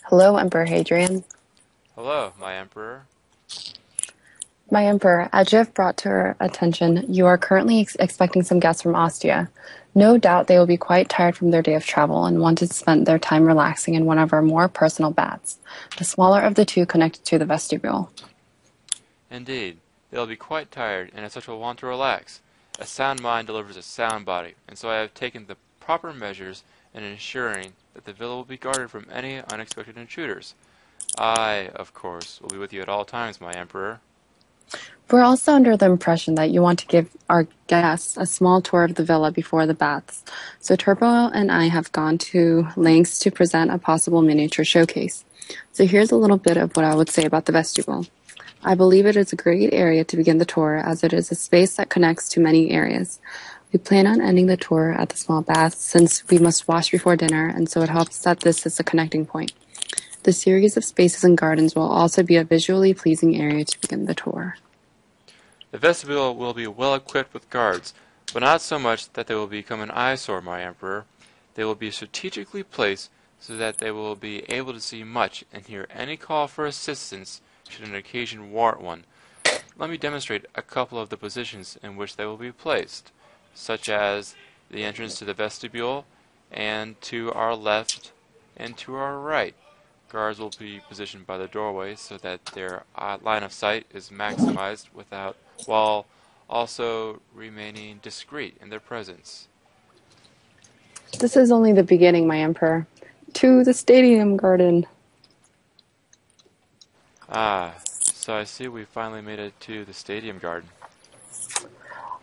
Hello, Emperor Hadrian. Hello, my emperor. My Emperor, as you have brought to our attention, you are currently expecting some guests from Ostia. No doubt they will be quite tired from their day of travel and want to spend their time relaxing in one of our more personal baths, the smaller of the two connected to the vestibule. Indeed, they will be quite tired, and as such will want to relax. A sound mind delivers a sound body, and so I have taken the proper measures in ensuring that the villa will be guarded from any unexpected intruders. I, of course, will be with you at all times, my emperor. We're also under the impression that you want to give our guests a small tour of the villa before the baths, so Turbo and I have gone to lengths to present a possible miniature showcase. So here's a little bit of what I would say about the vestibule. I believe it is a great area to begin the tour as it is a space that connects to many areas. We plan on ending the tour at the small bath since we must wash before dinner, and so it helps that this is a connecting point. The series of spaces and gardens will also be a visually pleasing area to begin the tour. The vestibule will be well equipped with guards, but not so much that they will become an eyesore, my emperor. They will be strategically placed so that they will be able to see much and hear any call for assistance should an occasion warrant one. Let me demonstrate a couple of the positions in which they will be placed, such as the entrance to the vestibule, and to our left and to our right. Guards will be positioned by the doorway so that their line of sight is maximized while also remaining discreet in their presence. This is only the beginning, my Emperor. To the stadium garden. So I see we finally made it to the stadium garden.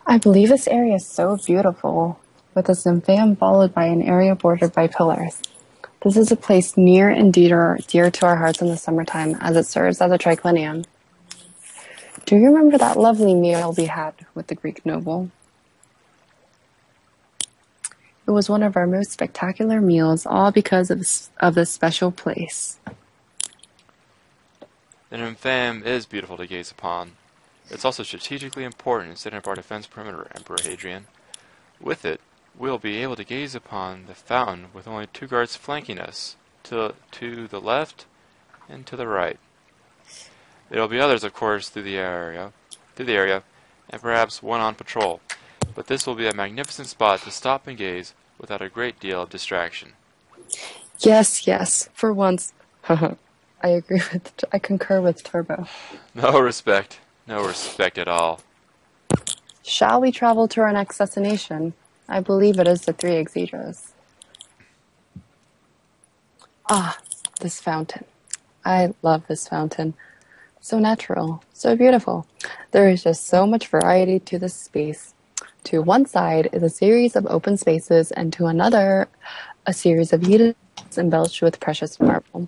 I believe this area is so beautiful, with a symphonium followed by an area bordered by pillars. This is a place near and dear to our hearts in the summertime, as it serves as a triclinium. Do you remember that lovely meal we had with the Greek noble? It was one of our most spectacular meals, all because of this special place. The Nymphaeum is beautiful to gaze upon. It's also strategically important in setting up our defense perimeter, Emperor Hadrian. With it, we'll be able to gaze upon the fountain with only two guards flanking us, to the left and to the right. There will be others, of course, through the area, and perhaps one on patrol. But this will be a magnificent spot to stop and gaze without a great deal of distraction. Yes, for once. I concur with Turbo. No respect at all. Shall we travel to our next destination? I believe it is the Three Exedras. This fountain. I love this fountain. So natural, so beautiful. There is just so much variety to this space. To one side is a series of open spaces, and to another, a series of heated embellished with precious marble.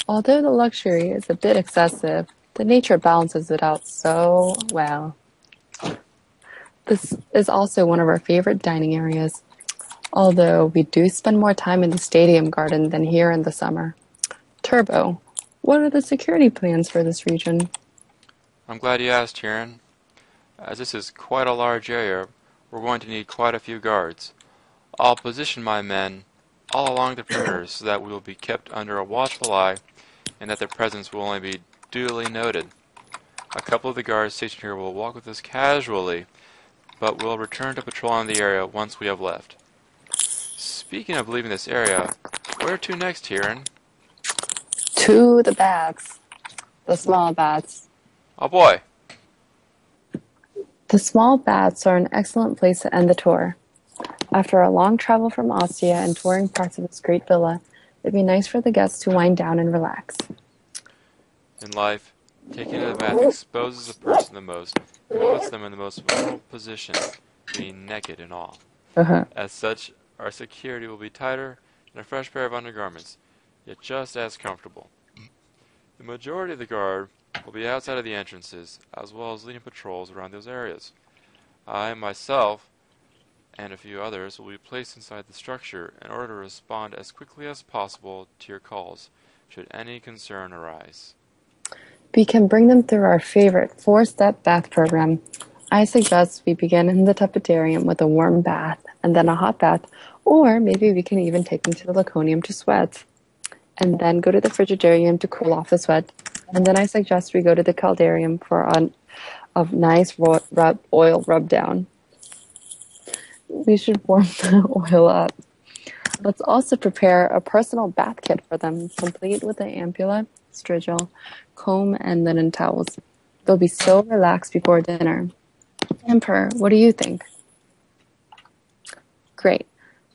Although the luxury is a bit excessive, the nature balances it out so well. This is also one of our favorite dining areas, although we do spend more time in the stadium garden than here in the summer. Turbo, what are the security plans for this region? I'm glad you asked, Kieran. As this is quite a large area, we're going to need quite a few guards. I'll position my men all along the perimeter so that we will be kept under a watchful eye and that their presence will only be duly noted. A couple of the guards stationed here will walk with us casually, but will return to patrolling the area once we have left. Speaking of leaving this area, where to next, Kieran? To the baths. The small baths. Oh boy! The small baths are an excellent place to end the tour. After a long travel from Ostia and touring parts of this great villa, it'd be nice for the guests to wind down and relax. In life, taking a bath exposes a person the most and puts them in the most vulnerable position, being naked and all. As such, our security will be tighter and a fresh pair of undergarments, yet just as comfortable. The majority of the guard will be outside of the entrances, as well as leading patrols around those areas. I, myself, and a few others will be placed inside the structure in order to respond as quickly as possible to your calls, should any concern arise. We can bring them through our favorite 4-step bath program. I suggest we begin in the tepidarium with a warm bath, and then a hot bath, or maybe we can even take them to the Laconium to sweat. and then go to the frigidarium to cool off the sweat. And then I suggest we go to the caldarium for a nice oil rub down. We should warm the oil up. Let's also prepare a personal bath kit for them, complete with an ampulla, strigil, comb, and linen towels. They'll be so relaxed before dinner. Emperor, what do you think? Great.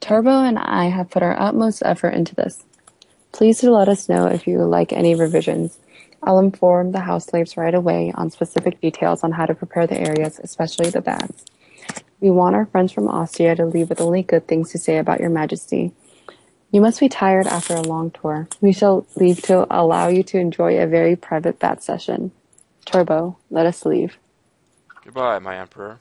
Turbo and I have put our utmost effort into this. Please do let us know if you would like any revisions. I'll inform the house slaves right away on specific details on how to prepare the areas, especially the baths. We want our friends from Austria to leave with only good things to say about your majesty. You must be tired after a long tour. We shall leave to allow you to enjoy a very private bath session. Turbo, let us leave. Goodbye, my emperor.